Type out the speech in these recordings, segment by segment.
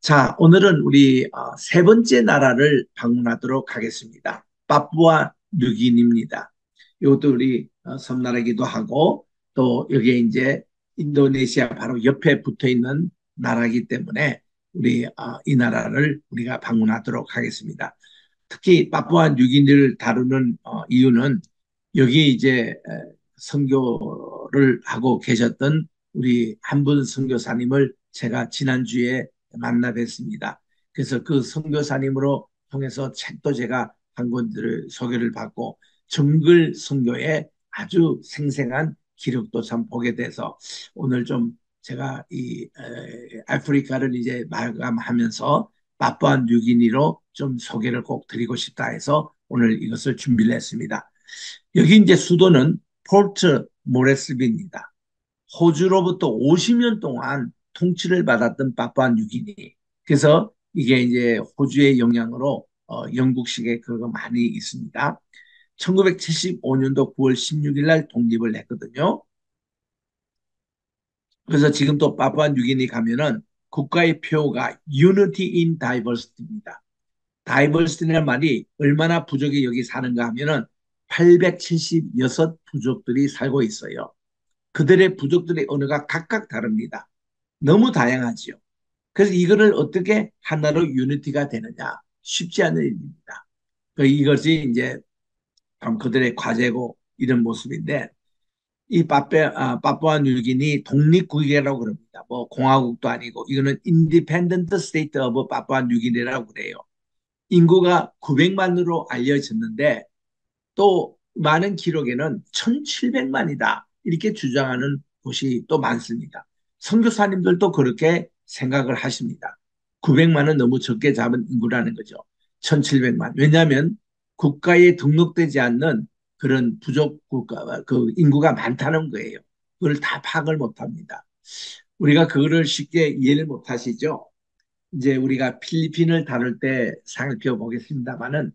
자, 오늘은 우리 세 번째 나라를 방문하도록 하겠습니다. 파푸아 뉴기니입니다. 이것도 우리 섬나라기도 하고 또 여기에 이제 인도네시아 바로 옆에 붙어 있는 나라이기 때문에 우리 이 나라를 우리가 방문하도록 하겠습니다. 특히 파푸아 뉴기니를 다루는 이유는 여기 이제 선교를 하고 계셨던 우리 한 분 선교사님을 제가 지난주에 만나 뵀습니다. 그래서 그 선교사님으로 통해서 책도 제가 한 권들을 소개를 받고 정글 선교의 아주 생생한 기록도 참 보게 돼서 오늘 좀 제가 이 아프리카를 이제 마감하면서 파푸아 뉴기니로 좀 소개를 꼭 드리고 싶다 해서 오늘 이것을 준비를 했습니다. 여기 이제 수도는 포르트 모레스비입니다. 호주로부터 50년 동안 통치를 받았던 파푸아 뉴기니. 그래서 이게 이제 호주의 영향으로 영국식의 그거 많이 있습니다. 1975년도 9월 16일 날 독립을 했거든요. 그래서 지금 또 파푸아 뉴기니 가면은 국가의 표가 Unity in Diversity입니다. 다이버시티라는 말이 얼마나 부족이 여기 사는가 하면은 876 부족들이 살고 있어요. 그들의 부족들의 언어가 각각 다릅니다. 너무 다양하지요. 그래서 이거를 어떻게 하나로 유니티가 되느냐 쉽지 않은 일입니다. 이것이 이제 그들의 과제고 이런 모습인데 이 파푸아 뉴기니 독립국이라고 그럽니다. 뭐 공화국도 아니고 이거는 인디펜던트 스테이트 오브 파푸아 뉴기니라고 그래요. 인구가 900만으로 알려졌는데 또 많은 기록에는 1700만이다 이렇게 주장하는 곳이 또 많습니다. 선교사님들도 그렇게 생각을 하십니다. 900만은 너무 적게 잡은 인구라는 거죠. 1700만. 왜냐하면 국가에 등록되지 않는 그런 부족 국가, 그 인구가 많다는 거예요. 그걸 다 파악을 못합니다. 우리가 그거를 쉽게 이해를 못하시죠. 이제 우리가 필리핀을 다룰 때 살펴보겠습니다만은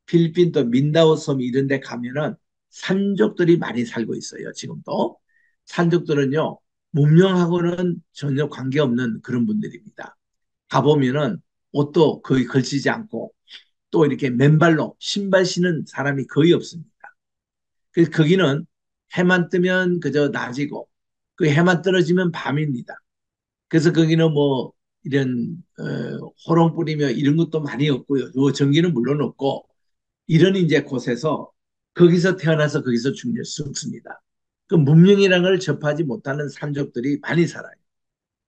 필리핀 또 민다오 섬 이런 데 가면은 산족들이 많이 살고 있어요. 지금도. 산족들은요. 문명하고는 전혀 관계없는 그런 분들입니다. 가보면은 옷도 거의 걸치지 않고 또 이렇게 맨발로 신발 신는 사람이 거의 없습니다. 그래서 거기는 해만 뜨면 그저 낮이고 그 해만 떨어지면 밤입니다. 그래서 거기는 뭐 이런 호롱 뿌리며 이런 것도 많이 없고요. 요 전기는 물론 없고 이런 이제 곳에서 거기서 태어나서 거기서 죽습니다. 그 문명이라는 걸 접하지 못하는 산족들이 많이 살아요.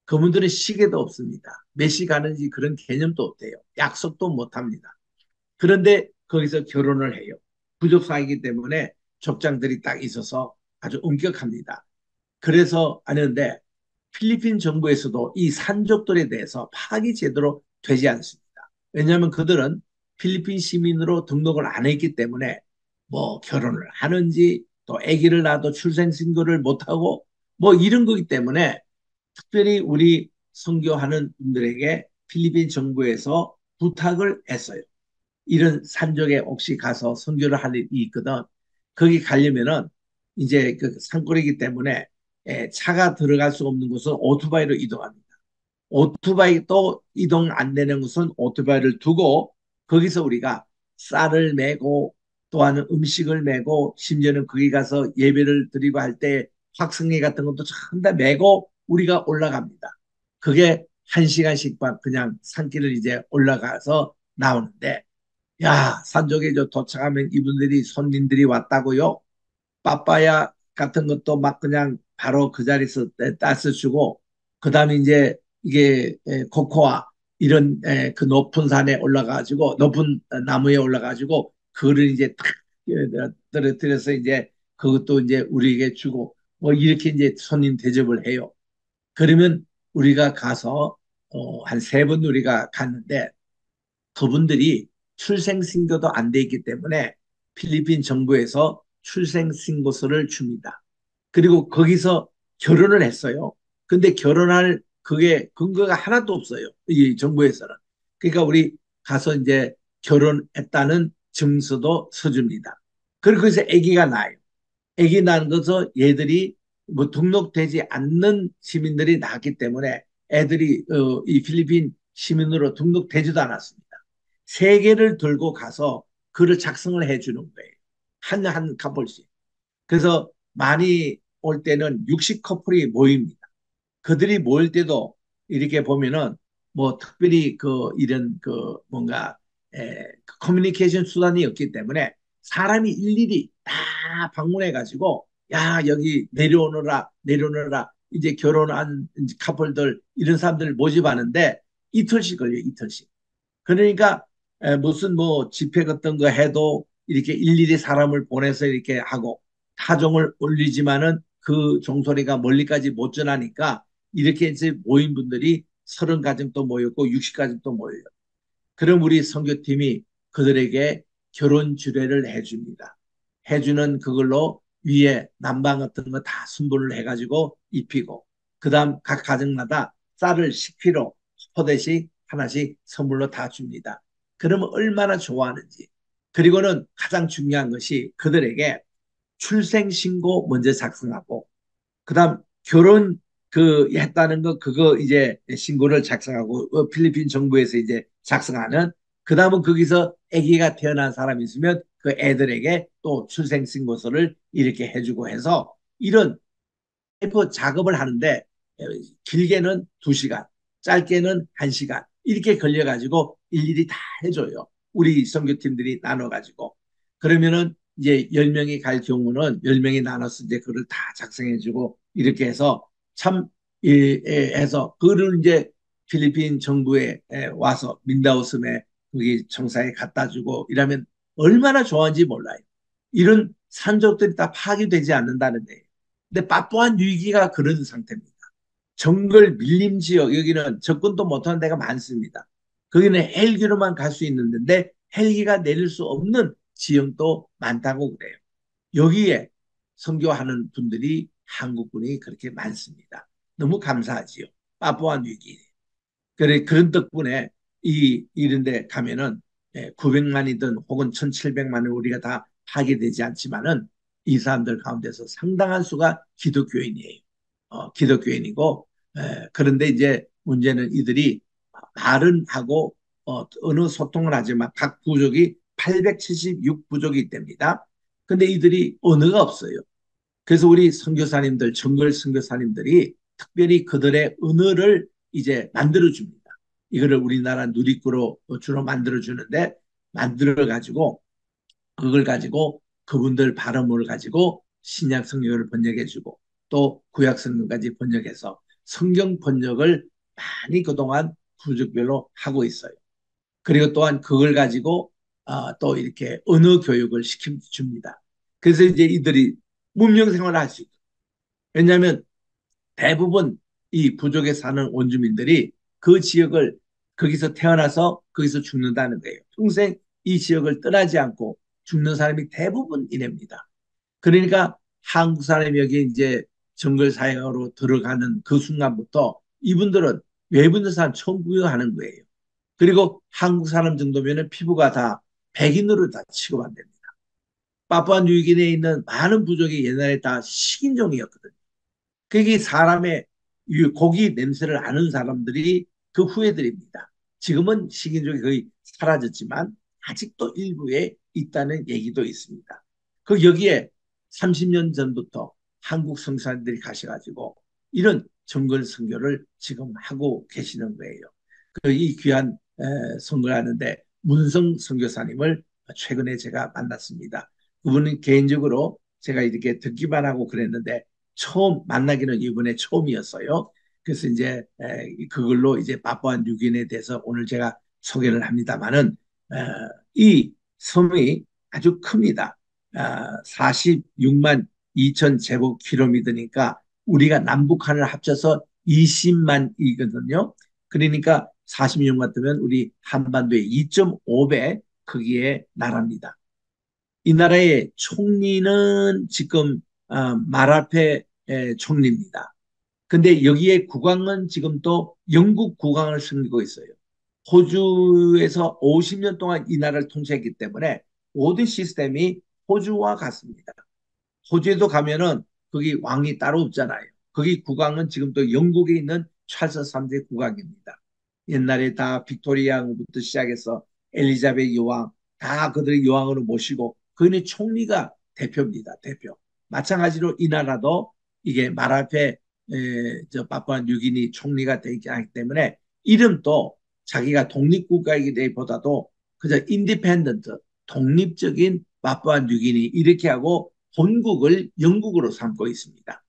그분들은 시계도 없습니다. 몇 시 가는지 그런 개념도 없대요. 약속도 못합니다. 그런데 거기서 결혼을 해요. 부족사이기 때문에 족장들이 딱 있어서 아주 엄격합니다. 그래서 아는데 필리핀 정부에서도 이 산족들에 대해서 파악이 제대로 되지 않습니다. 왜냐하면 그들은 필리핀 시민으로 등록을 안 했기 때문에 뭐 결혼을 하는지 또 아기를 낳아도 출생신고를 못하고 뭐 이런 거기 때문에 특별히 우리 선교하는 분들에게 필리핀 정부에서 부탁을 했어요. 이런 산적에 혹시 가서 선교를 할 일이 있거든. 거기 가려면은 이제 그 산골이기 때문에 차가 들어갈 수 없는 곳은 오토바이로 이동합니다. 오토바이 또 이동 안 되는 곳은 오토바이를 두고 거기서 우리가 쌀을 메고 또한 음식을 메고 심지어는 거기 가서 예배를 드리고 할 때 확성기 같은 것도 전부 다 메고 우리가 올라갑니다. 그게 한 시간씩 그냥 산길을 이제 올라가서 나오는데 야, 산적에 저 도착하면 이분들이 손님들이 왔다고요. 빠빠야 같은 것도 막 그냥 바로 그 자리에서 따서 주고, 그 다음에 이제 이게 코코아 이런 그 높은 산에 올라가지고 높은 나무에 올라가지고 그를 이제 탁 떨어뜨려서 이제 그것도 이제 우리에게 주고 뭐 이렇게 이제 손님 대접을 해요. 그러면 우리가 가서 한 세 번 우리가 갔는데 그분들이 출생신고도 안 돼 있기 때문에 필리핀 정부에서 출생신고서를 줍니다. 그리고 거기서 결혼을 했어요. 근데 결혼할 그게 근거가 하나도 없어요. 이 정부에서는. 그러니까 우리 가서 이제 결혼했다는 증서도 서줍니다. 그리고 거기서 아기가 나요. 아기 낳은 것은 얘들이 뭐 등록되지 않는 시민들이 낳기 때문에 애들이 이 필리핀 시민으로 등록되지도 않았습니다. 세 개를 들고 가서 글을 작성을 해주는 거예요. 한 커플씩. 그래서 많이 올 때는 60커플이 모입니다. 그들이 모일 때도 이렇게 보면은 뭐 특별히 그 이런 그 뭔가 그 커뮤니케이션 수단이 없기 때문에 사람이 일일이 다 방문해 가지고 야 여기 내려오너라 내려오너라 이제 결혼한 커플들 이런 사람들 모집하는데 이틀씩 걸려요. 이틀씩. 그러니까 무슨 뭐 집회 같은 거 해도 이렇게 일일이 사람을 보내서 이렇게 하고 타종을 올리지만은 그 종소리가 멀리까지 못 전하니까 이렇게 이제 모인 분들이 30가정 또 모였고 60가정 또 모여요. 그럼 우리 선교팀이 그들에게 결혼 주례를 해줍니다. 해주는 그걸로 위에 난방 같은 거 다 순분을 해가지고 입히고 그다음 각 가정마다 쌀을 10kg 포대씩 하나씩 선물로 다 줍니다. 그러면 얼마나 좋아하는지. 그리고는 가장 중요한 것이 그들에게 출생신고 먼저 작성하고 그다음 결혼 그 했다는 거 그거 이제 신고를 작성하고 필리핀 정부에서 이제 작성하는 그다음은 거기서 아기가 태어난 사람이 있으면 그 애들에게 또 출생 신고서를 이렇게 해주고 해서 이런 페이퍼 작업을 하는데 길게는 2시간, 짧게는 1시간 이렇게 걸려가지고 일일이 다 해줘요. 우리 선교팀들이 나눠가지고. 그러면은 이제 10명이 갈 경우는 10명이 나눠서 이제 그걸 다 작성해주고 이렇게 해서 참 해서 그를 이제 필리핀 정부에 와서 민다우섬에 거기 청사에 갖다 주고 이러면 얼마나 좋아하는지 몰라요. 이런 산적들이 다 파괴되지 않는다는 거예요. 근데 파푸아 뉴기가 그런 상태입니다. 정글 밀림 지역 여기는 접근도 못하는 데가 많습니다. 거기는 헬기로만 갈 수 있는데 헬기가 내릴 수 없는 지형도 많다고 그래요. 여기에 선교하는 분들이 한국분이 그렇게 많습니다. 너무 감사하지요. 파푸아 뉴기니. 그래 그런 덕분에 이런 데 가면은 900만이든 혹은 1700만을 우리가 다 하게 되지 않지만은 이 사람들 가운데서 상당한 수가 기독교인이에요. 기독교인이고 그런데 이제 문제는 이들이 말은 하고 어느 소통을 하지만 각 부족이 876부족이 됩니다. 근데 이들이 언어가 없어요. 그래서 우리 선교사님들, 정글 선교사님들이 특별히 그들의 언어를 이제 만들어줍니다. 이거를 우리나라 누리꾸로 주로 만들어주는데 만들어가지고 그걸 가지고 그분들 발음을 가지고 신약 성경을 번역해주고 또 구약 성경까지 번역해서 성경 번역을 많이 그동안 부족별로 하고 있어요. 그리고 또한 그걸 가지고 또 이렇게 언어 교육을 시켜줍니다. 그래서 이제 이들이 문명 생활을 할 수 있고 왜냐하면 대부분 이 부족에 사는 원주민들이 그 지역을 거기서 태어나서 거기서 죽는다는 거예요. 평생 이 지역을 떠나지 않고 죽는 사람이 대부분 이랍니다. 그러니까 한국 사람이 여기 이제 정글 사회로 들어가는 그 순간부터 이분들은 외부 사람 처음 구경하는 거예요. 그리고 한국 사람 정도면 피부가 다 백인으로 다 취급한답니다. 파푸아 뉴기니에 있는 많은 부족이 옛날에 다 식인종이었거든요. 그게 사람의 고기 냄새를 아는 사람들이 그 후예들입니다. 지금은 식인종이 거의 사라졌지만 아직도 일부에 있다는 얘기도 있습니다. 그 여기에 30년 전부터 한국 성사님들이 가셔가지고 이런 정글 선교를 지금 하고 계시는 거예요. 이 귀한 선거를 하는데 문성 선교사님을 최근에 제가 만났습니다. 그분은 개인적으로 제가 이렇게 듣기만 하고 그랬는데 처음 만나기는 이번에 처음이었어요. 그래서 이제 그걸로 이제 파푸아 뉴기니에 대해서 오늘 제가 소개를 합니다만은 이 섬이 아주 큽니다. 46만 2천 제곱킬로미터니까 우리가 남북한을 합쳐서 20만이거든요. 그러니까 46년 같으면 우리 한반도의 2.5배 크기의 나라입니다. 이 나라의 총리는 지금 마라페 총리입니다. 근데 여기에 국왕은 지금 또 영국 국왕을 섬기고 있어요. 호주에서 50년 동안 이 나라를 통치했기 때문에 모든 시스템이 호주와 같습니다. 호주에도 가면은 거기 왕이 따로 없잖아요. 거기 국왕은 지금 또 영국에 있는 찰스 3세 국왕입니다. 옛날에 다 빅토리아부터 시작해서 엘리자베트 여왕 다 그들의 여왕으로 모시고 그는 총리가 대표입니다. 대표. 마찬가지로 이 나라도 이게 말할페 저 파푸아 뉴기니 총리가 되기 때문에 이름도 자기가 독립국가이기보다도 그저 인디펜던트 독립적인 파푸아 뉴기니 이렇게 하고 본국을 영국으로 삼고 있습니다.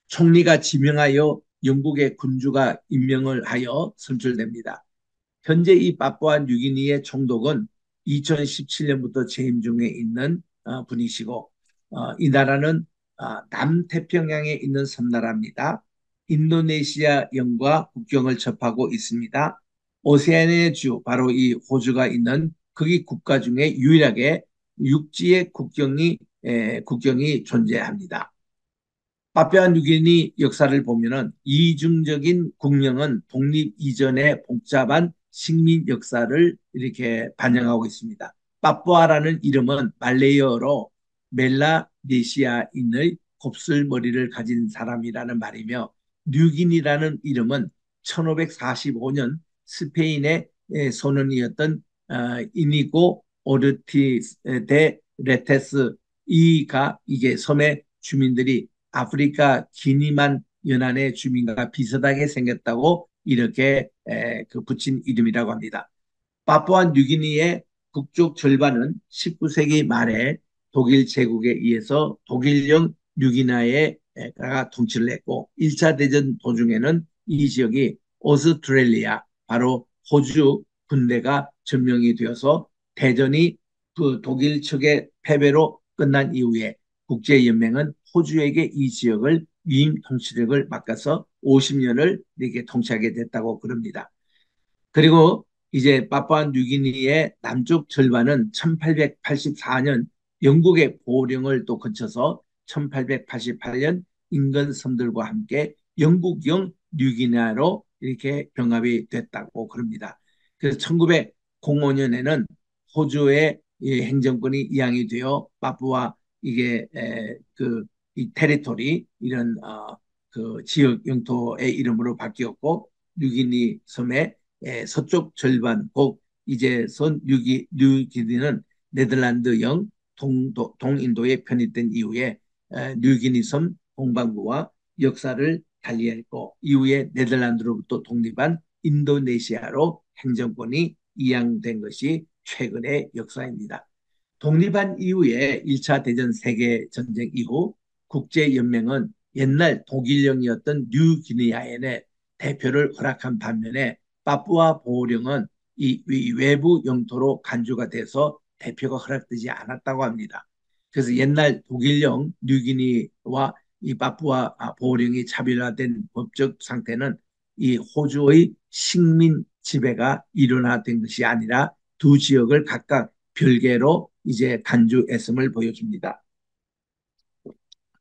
총리가 지명하여 영국의 군주가 임명을 하여 선출됩니다. 현재 이 파푸아 뉴기니의 총독은 2017년부터 재임 중에 있는 분이시고 이 나라는 남태평양에 있는 섬나라입니다. 인도네시아연과 국경을 접하고 있습니다. 오세아니아 주 바로 이 호주가 있는 거기 국가 중에 유일하게 육지의 국경이 존재합니다. 파푸아뉴기니 역사를 보면은 이중적인 국령은 독립 이전의 복잡한 식민 역사를 이렇게 반영하고 있습니다. 파푸아라는 이름은 말레이어로 멜라네시아인의 곱슬머리를 가진 사람이라는 말이며 뉴기니라는 이름은 1545년 스페인의 선원이었던 이니고 오르티스 데 레테스 이가 이게 섬의 주민들이 아프리카 기니만 연안의 주민과 비슷하게 생겼다고 이렇게 그 붙인 이름이라고 합니다. 파푸아 뉴기니의 북쪽 절반은 19세기 말에 독일 제국에 의해서 독일령 뉴기니아가 통치를 했고 1차 대전 도중에는 이 지역이 오스트레일리아 바로 호주 군대가 점령이 되어서 대전이 그 독일 측의 패배로 끝난 이후에 국제연맹은 호주에게 이 지역을 위임 통치력을 맡겨서 50년을 이렇게 통치하게 됐다고 그럽니다. 그리고 이제 파푸아 뉴기니의 남쪽 절반은 1884년 영국의 보호령을 또 거쳐서 1888년 인근 섬들과 함께 영국령 뉴기니아로 이렇게 병합이 됐다고 그럽니다. 그래서 1905년에는 호주의 행정권이 이양이 되어 파푸아 이게 그이 테리토리 이런 그 지역 영토의 이름으로 바뀌었고 뉴기니 섬의 서쪽 절반 곧 이제 선 뉴기니는 네덜란드형 동인도에 편입된 이후에 뉴기니 섬 동반구와 역사를 달리했고 이후에 네덜란드로부터 독립한 인도네시아로 행정권이 이양된 것이 최근의 역사입니다. 독립한 이후에 1차 대전 세계전쟁 이후 국제연맹은 옛날 독일령이었던 뉴기니아에 대표를 허락한 반면에 파푸아 보호령은 이 외부 영토로 간주가 돼서 대표가 허락되지 않았다고 합니다. 그래서 옛날 독일령 뉴기니와 이 파푸아 보호령이 차별화된 법적 상태는 이 호주의 식민 지배가 일원화된 것이 아니라 두 지역을 각각 별개로 이제 간주했음을 보여줍니다.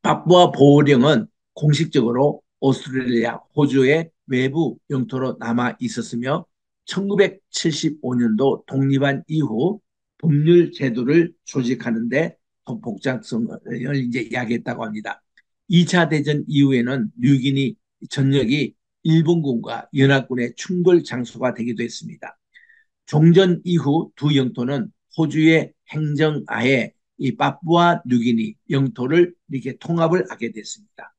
파푸아 보호령은 공식적으로 오스트레일리아, 호주의 외부 영토로 남아 있었으며 1975년도 독립한 이후 법률 제도를 조직하는데 더 복잡성을 이제 야기했다고 합니다. 2차 대전 이후에는 뉴기니 전역이 일본군과 연합군의 충돌 장소가 되기도 했습니다. 종전 이후 두 영토는 호주의 행정하에 이 파푸아 뉴기니 영토를 이렇게 통합을 하게 됐습니다.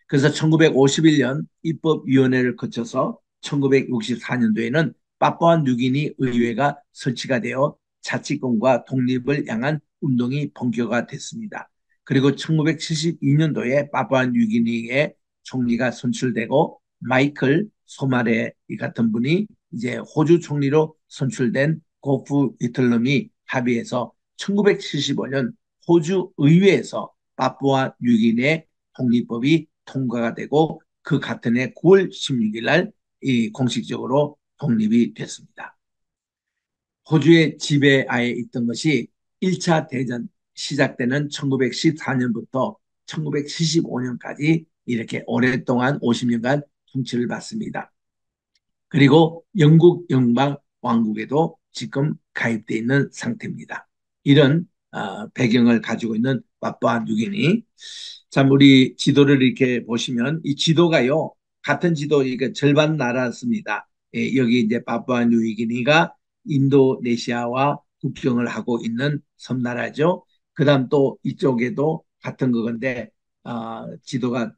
그래서 1951년 입법위원회를 거쳐서 1964년도에는 파푸아 뉴기니 의회가 설치가 되어 자치권과 독립을 향한 운동이 본격화됐습니다. 그리고 1972년도에 파푸아 뉴기니의 총리가 선출되고 마이클 소마레 같은 분이 이제 호주 총리로 선출된 고프 위틀럼이 합의해서 1975년 호주 의회에서 파푸아 뉴기니의 독립법이 통과가 되고 그 같은 해 9월 16일 날 공식적으로 독립이 됐습니다. 호주의 지배하에 있던 것이 1차 대전 시작되는 1914년부터 1975년까지 이렇게 오랫동안 50년간 통치를 받습니다. 그리고 영국 연방 왕국에도 지금 가입되어 있는 상태입니다. 이런 배경을 가지고 있는 파푸아 뉴기니. 참 우리 지도를 이렇게 보시면 이 지도가요 같은 지도 이게 절반 나라습니다. 여기 이제 파푸아 뉴기니가 인도네시아와 국경을 하고 있는 섬나라죠. 그다음 또 이쪽에도 같은 그건데 지도가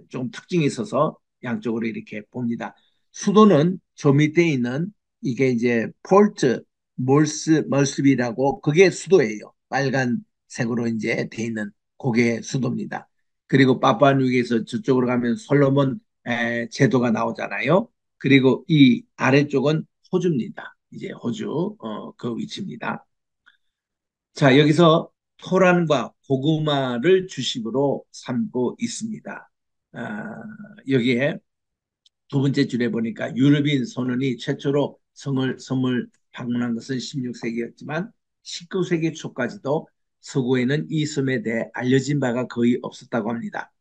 좀 특징이 있어서 양쪽으로 이렇게 봅니다. 수도는 저 밑에 있는 이게 이제 폴트 몰스비라고 그게 수도예요. 빨간색으로 이제 돼 있는 그게 수도입니다. 그리고 파푸아뉴기니에서 저쪽으로 가면 솔로몬 제도가 나오잖아요. 그리고 이 아래쪽은 호주입니다. 이제 호주 그 위치입니다. 자, 여기서 토란과 고구마를 주식으로 삼고 있습니다. 아, 여기에 두 번째 줄에 보니까 유럽인 선원이 최초로 섬을 방문한 것은 16세기였지만 19세기 초까지도 서구에는 이 섬에 대해 알려진 바가 거의 없었다고 합니다.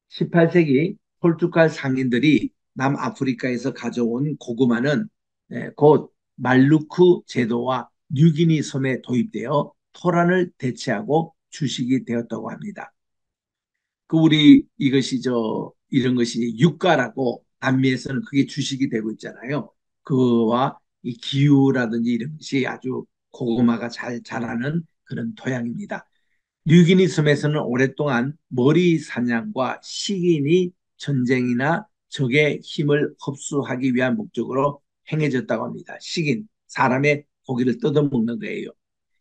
18세기 포르투갈 상인들이 남아프리카에서 가져온 고구마는 곧 말루크 제도와 뉴기니 섬에 도입되어 토란을 대체하고 주식이 되었다고 합니다. 그 우리 이것이 이런 것이 유가라고 남미에서는 그게 주식이 되고 있잖아요. 그와 이 기후라든지 이런 것이 아주 고구마가 잘 자라는 그런 토양입니다. 뉴기니 섬에서는 오랫동안 머리 사냥과 식인이 전쟁이나 적의 힘을 흡수하기 위한 목적으로 행해졌다고 합니다. 식인, 사람의 고기를 뜯어먹는 거예요.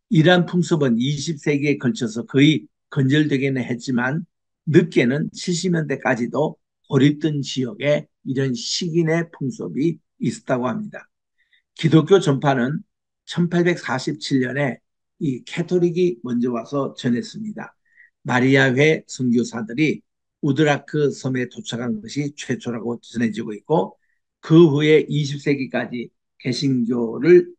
이러한 풍습은 20세기에 걸쳐서 거의 건절되기는 했지만 늦게는 70년대까지도 고립된 지역에 이런 식인의 풍습이 있었다고 합니다. 기독교 전파는 1847년에 이 캐토릭이 먼저 와서 전했습니다. 마리아회 선교사들이 우드라크 섬에 도착한 것이 최초라고 전해지고 있고 그 후에 20세기까지 개신교를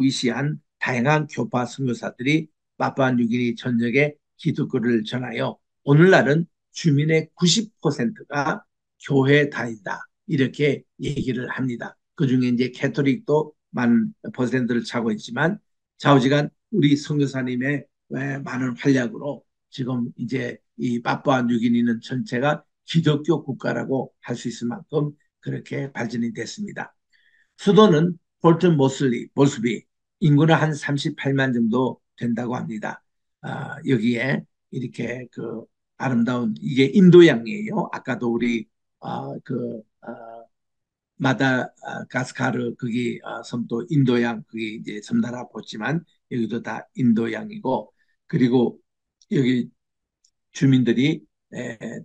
위시한 다양한 교파 선교사들이 파푸아뉴기니 전역에 기독교를 전하여 오늘날은 주민의 90%가 교회 다닌다 이렇게 얘기를 합니다. 그중에 이제 캐토릭도 많은 퍼센트를 차고 있지만 좌우지간 우리 선교사님의 많은 활약으로 지금 이제 이 파푸아 뉴기니는 전체가 기독교 국가라고 할 수 있을 만큼 그렇게 발전이 됐습니다. 수도는 폴트 모스비 인구는 한 38만 정도 된다고 합니다. 여기에 이렇게 그 아름다운 이게 인도양이에요. 아까도 우리 그 마다가스카르 거기 섬도 인도양 그게 이제 섬나라 보지만 여기도 다 인도양이고 그리고 여기 주민들이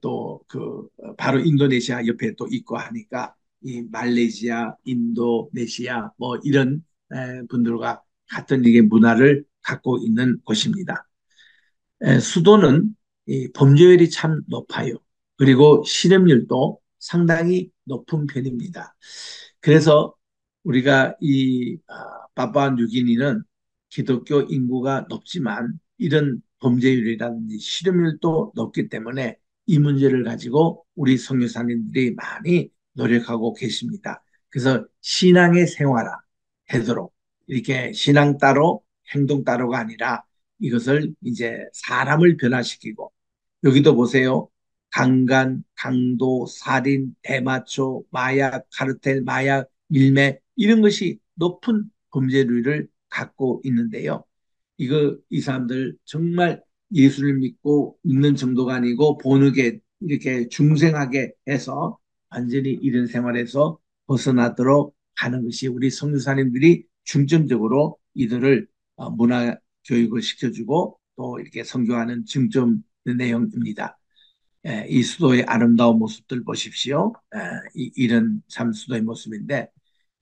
또 그 바로 인도네시아 옆에 또 있고 하니까 이 말레이시아, 인도네시아 뭐 이런 분들과 같은 이게 문화를 갖고 있는 곳입니다. 수도는 이 범죄율이 참 높아요. 그리고 실업률도 상당히 높은 편입니다. 그래서 우리가 이 파푸아 뉴기니는 기독교 인구가 높지만 이런 범죄율이라든지 실업률도 높기 때문에 이 문제를 가지고 우리 선교사님들이 많이 노력하고 계십니다. 그래서 신앙의 생활화 되도록 이렇게 신앙 따로 행동 따로가 아니라 이것을 이제 사람을 변화시키고 여기도 보세요. 강간, 강도, 살인, 대마초, 마약, 카르텔, 마약, 밀매 이런 것이 높은 범죄率을 갖고 있는데요. 이 사람들 정말 예수를 믿고 믿는 정도가 아니고 본흙에 이렇게 중생하게 해서 완전히 이런 생활에서 벗어나도록 하는 것이 우리 선교사님들이 중점적으로 이들을 문화 교육을 시켜주고 또 이렇게 선교하는 중점 내용입니다. 이 수도의 아름다운 모습들 보십시오. 이런 참 수도의 모습인데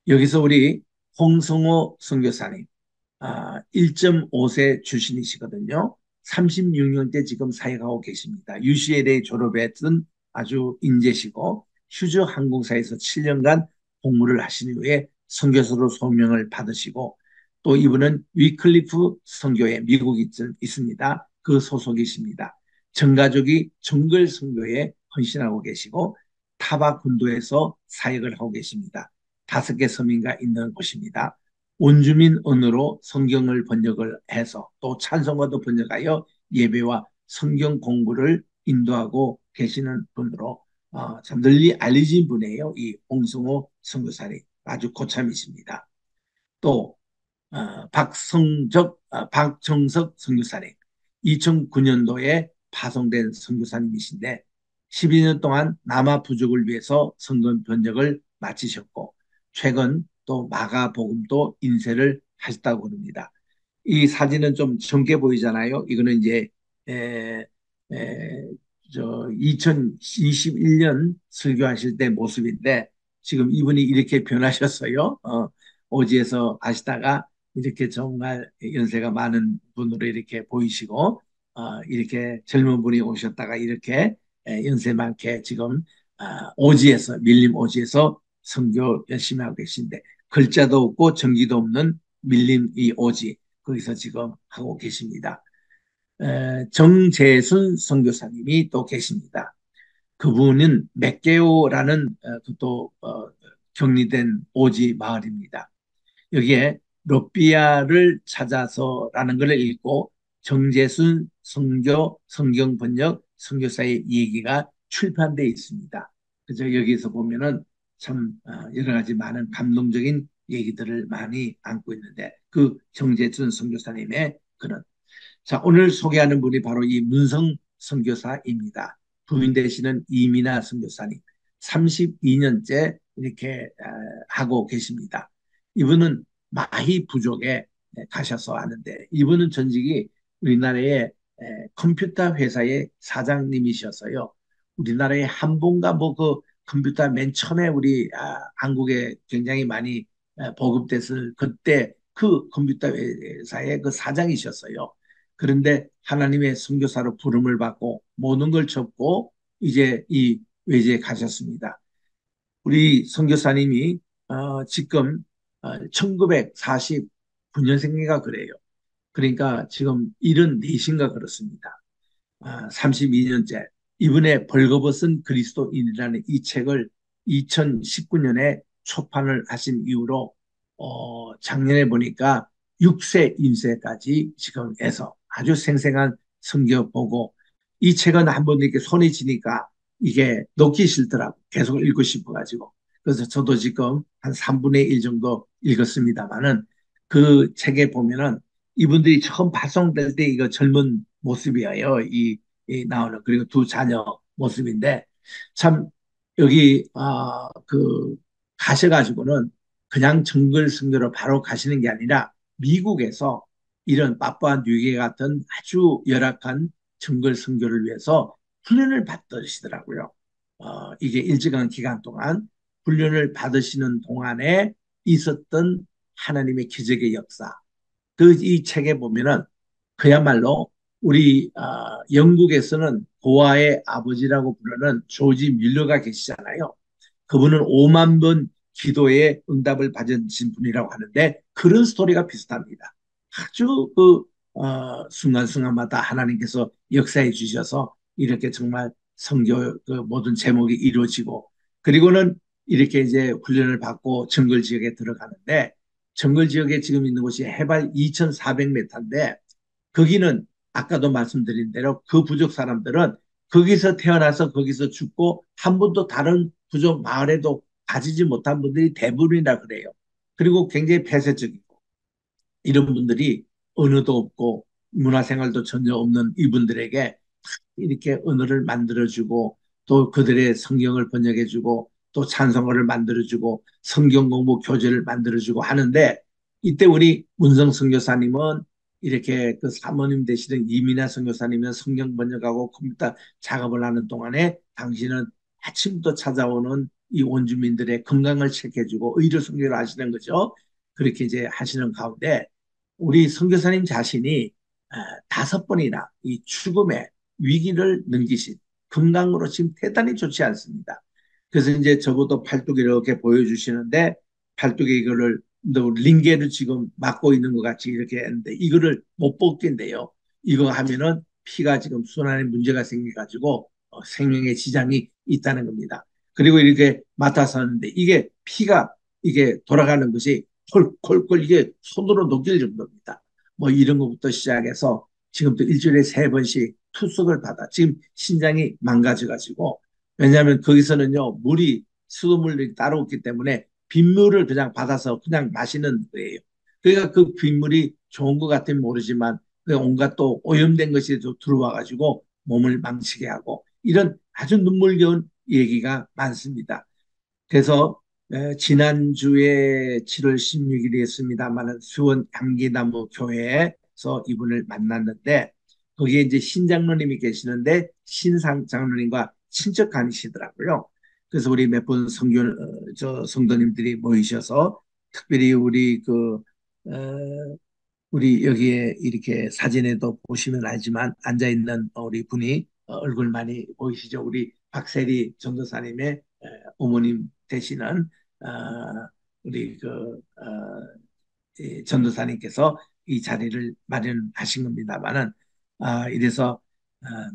여기서 우리 홍성호 선교사님 1.5세 출신이시거든요. 36년째 지금 사역하고 계십니다. UCLA 졸업했던 아주 인재시고 휴즈 항공사에서 7년간 공무를 하신 후에 선교사로 소명을 받으시고 또 이분은 위클리프 선교회 미국에 있습니다. 그 소속이십니다. 전 가족이 정글 선교에 헌신하고 계시고 타바 군도에서 사역을 하고 계십니다. 5개 서민가 있는 곳입니다. 원주민 언어로 성경을 번역을 해서 또 찬송가도 번역하여 예배와 성경 공부를 인도하고 계시는 분으로 참 널리 알려진 분이에요. 이 홍성호 선교사님. 아주 고참이십니다. 또 박정석 선교사님 2009년도에 파송된 선교사님이신데 12년 동안 남아 부족을 위해서 성경 번역을 마치셨고 최근 또 마가복음도 인쇄를 하셨다고 합니다. 이 사진은 좀 젊게 보이잖아요. 이거는 이제 에, 에, 2021년 설교하실 때 모습인데 지금 이분이 이렇게 변하셨어요. 오지에서 하시다가 이렇게 정말 연세가 많은 분으로 이렇게 보이시고 이렇게 젊은 분이 오셨다가 이렇게 연세 많게 지금 오지에서 밀림 오지에서 선교 열심히 하고 계신데 글자도 없고 전기도 없는 밀림 이 오지 거기서 지금 하고 계십니다. 정재순 선교사님이 또 계십니다. 그분은 맥게오라는 또 격리된 오지 마을입니다. 여기에 로비아를 찾아서라는 걸 읽고 정재순 선교 성경 번역 선교사의 얘기가 출판되어 있습니다. 그래서 여기서 보면은 참 여러 가지 많은 감동적인 얘기들을 많이 안고 있는데 그 정재순 선교사님의 그런 자, 오늘 소개하는 분이 바로 이 문성 선교사입니다. 부인 되시는 이민아 선교사님. 32년째 이렇게 하고 계십니다. 이분은 마희 부족에 가셔서 하는데 이분은 전직이 우리나라의 컴퓨터 회사의 사장님이셔서요. 우리나라의 한본가 뭐 그 컴퓨터 맨 처음에 우리 한국에 굉장히 많이 보급됐을 그때 그 컴퓨터 회사의 그 사장이셨어요. 그런데 하나님의 선교사로 부름을 받고 모든 걸 접고 이제 이 외지에 가셨습니다. 우리 선교사님이 지금 1949년생인가 그래요. 그러니까 지금 74인가 그렇습니다. 32년째. 이분의 벌거벗은 그리스도인이라는 이 책을 2019년에 초판을 하신 이후로 작년에 보니까 6세 인쇄까지 지금 해서 아주 생생한 성경 보고 이 책은 한번 이렇게 손에 쥐니까 이게 놓기 싫더라고. 계속 읽고 싶어가지고. 그래서 저도 지금 한 3분의 1 정도 읽었습니다만은 그 책에 보면은 이분들이 처음 발송될 때 이거 젊은 모습이에요. 이 나오는 그리고 두 자녀 모습인데 참 여기 그 가셔가지고는 그냥 정글 선교로 바로 가시는 게 아니라 미국에서 이런 파푸아 뉴기니 같은 아주 열악한 정글 선교를 위해서 훈련을 받으시더라고요. 이게 일정한 기간 동안 훈련을 받으시는 동안에 있었던 하나님의 기적의 역사. 그 이 책에 보면은 그야말로 우리 영국에서는 고아의 아버지라고 부르는 조지 밀러가 계시잖아요. 그분은 5만 번 기도에 응답을 받으신 분이라고 하는데 그런 스토리가 비슷합니다. 아주 그 순간순간마다 하나님께서 역사해 주셔서 이렇게 정말 성교 그 모든 제목이 이루어지고 그리고는 이렇게 이제 훈련을 받고 정글 지역에 들어가는데 정글 지역에 지금 있는 곳이 해발 2,400m인데 거기는 아까도 말씀드린 대로 그 부족 사람들은 거기서 태어나서 거기서 죽고 한 번도 다른 부족 마을에도 가지지 못한 분들이 대부분이라 그래요. 그리고 굉장히 폐쇄적이고 이런 분들이 언어도 없고 문화생활도 전혀 없는 이분들에게 이렇게 언어를 만들어주고 또 그들의 성경을 번역해주고 또 찬송가를 만들어주고 성경 공부 교재를 만들어주고 하는데 이때 우리 문성 선교사님은 이렇게 그 사모님 되시던 이민아 선교사님은 성경 번역하고 컴퓨터 작업을 하는 동안에 당신은 아침부터 찾아오는 이 원주민들의 건강을 체크해주고 의료 선교를 하시는 거죠. 그렇게 이제 하시는 가운데 우리 선교사님 자신이 5번이나 이 죽음의 위기를 넘기신 건강으로 지금 대단히 좋지 않습니다. 그래서 이제 저것도 팔뚝 이렇게 보여주시는데 팔뚝에 이거를 링게를 지금 막고 있는 것 같이 이렇게 했는데 이거를 못 벗긴데요. 이거 하면은 피가 지금 순환에 문제가 생겨가지고 생명에 지장이 있다는 겁니다. 그리고 이렇게 맡아서 하는데 이게 피가 이게 돌아가는 것이 콜콜콜 이게 손으로 녹일 정도입니다. 뭐 이런 것부터 시작해서 지금도 일주일에 3번씩 투석을 받아. 지금 신장이 망가져가지고 왜냐하면 거기서는요 물이 수돗물이 따로 없기 때문에 빗물을 그냥 받아서 그냥 마시는 거예요. 그러니까 그 빗물이 좋은 것 같으면 모르지만 그 온갖 또 오염된 것이 또 들어와가지고 몸을 망치게 하고 이런 아주 눈물겨운 얘기가 많습니다. 그래서 지난주에 7월 16일이었습니다만 수원 향기나무 교회에서 이분을 만났는데 거기에 이제 신장로님이 계시는데 신상 장로님과 친척간이시더라고요. 그래서 우리 몇 분 저 성도님들이 모이셔서 특별히 우리 여기에 이렇게 사진에도 보시면 알지만 앉아 있는 우리 분이 얼굴 많이 보이시죠? 우리 박세리 전도사님의 어머님 되시는 우리 이 전도사님께서 이 자리를 마련하신 겁니다만은 이래서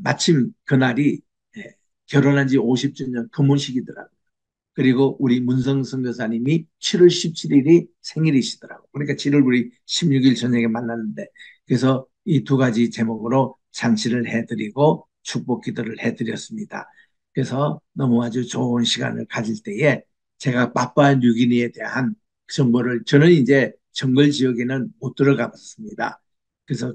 마침 그날이 예, 결혼한 지 50주년 금혼식이더라고요. 그리고 우리 문성 선교사님이 7월 17일이 생일이시더라고. 그러니까 7월 우리 16일 저녁에 만났는데 그래서 이 두 가지 제목으로 잔치를 해드리고 축복 기도를 해드렸습니다. 그래서 너무 아주 좋은 시간을 가질 때에 제가 빠푸아 뉴기니에 대한 정보를 저는 이제 정글 지역에는 못 들어가 봤습니다. 그래서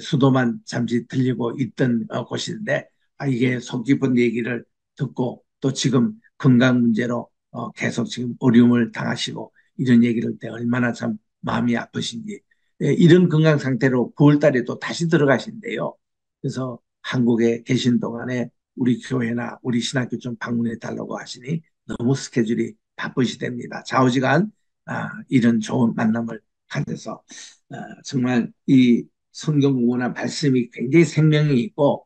수도만 잠시 들리고 있던 곳인데 이게 속 깊은 얘기를 듣고 또 지금 건강 문제로 계속 지금 어려움을 당하시고 이런 얘기를 때 얼마나 참 마음이 아프신지 이런 건강 상태로 9월 달에 또 다시 들어가신대요. 그래서 한국에 계신 동안에 우리 교회나 우리 신학교 좀 방문해 달라고 하시니 너무 스케줄이 바쁘시답니다. 좌우지간 이런 좋은 만남을 가져서 정말 이 성경 공부나 말씀이 굉장히 생명이 있고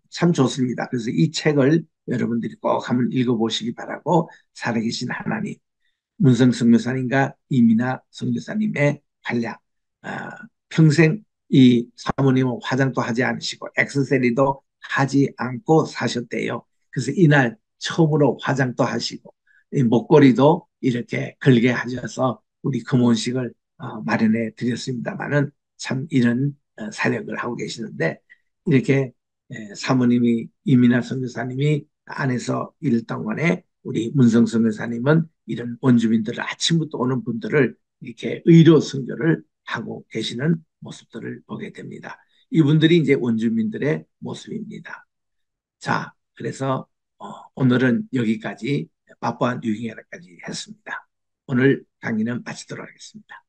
참 좋습니다. 그래서 이 책을 여러분들이 꼭 한번 읽어보시기 바라고 살아계신 하나님, 문성 선교사님과 이민아 선교사님의 활약, 아, 평생 이 사모님은 화장도 하지 않으시고 액세서리도 하지 않고 사셨대요. 그래서 이날 처음으로 화장도 하시고 이 목걸이도 이렇게 걸게 하셔서 우리 금혼식을 마련해 드렸습니다만은 참 이런 사역을 하고 계시는데 이렇게 사모님이 이민아 선교사님이 안에서 일 동안에 우리 문성 선교사님은 이런 원주민들을 아침부터 오는 분들을 이렇게 의료 선교를 하고 계시는 모습들을 보게 됩니다. 이분들이 이제 원주민들의 모습입니다. 자, 그래서 오늘은 여기까지 빠푸아 뉴기니아까지 했습니다. 오늘 강의는 마치도록 하겠습니다.